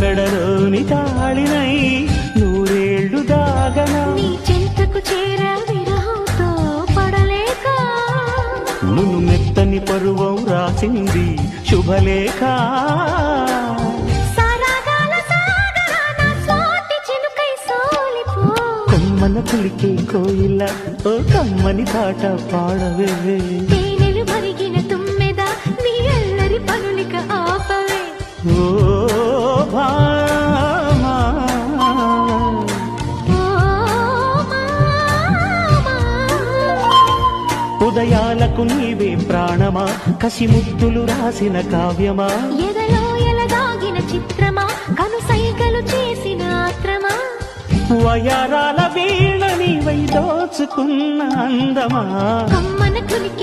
మెడలోని తాళినై నూరేళ్లు దాగనా నీ చెంతకు చేర విరహంతో పడలేక నువ్వు మెత్తని పరువం రాసింది శుభలేఖ సరాగాల సాగరాన స్వాతి చిలుకై సోలిపో కొమ్మన పులికే కోయిల ఓ కమ్మని పాట పాడవే తేనెలు మరిగిన తుమ్మెద నీ అల్లరి పనులిక ఆపవే ఓ భామా ఓ మామా ఉదయాలకు నీవే ప్రాణమా కసి ముద్దులు రాసిన కావ్యమా ఎదలో ఎలదాగిన చిత్రమా కనుసైగలు చేసిన ఆత్రమా వయారాల వీణ నీవై దోచుకున్న అందమా కమ్మన కులికి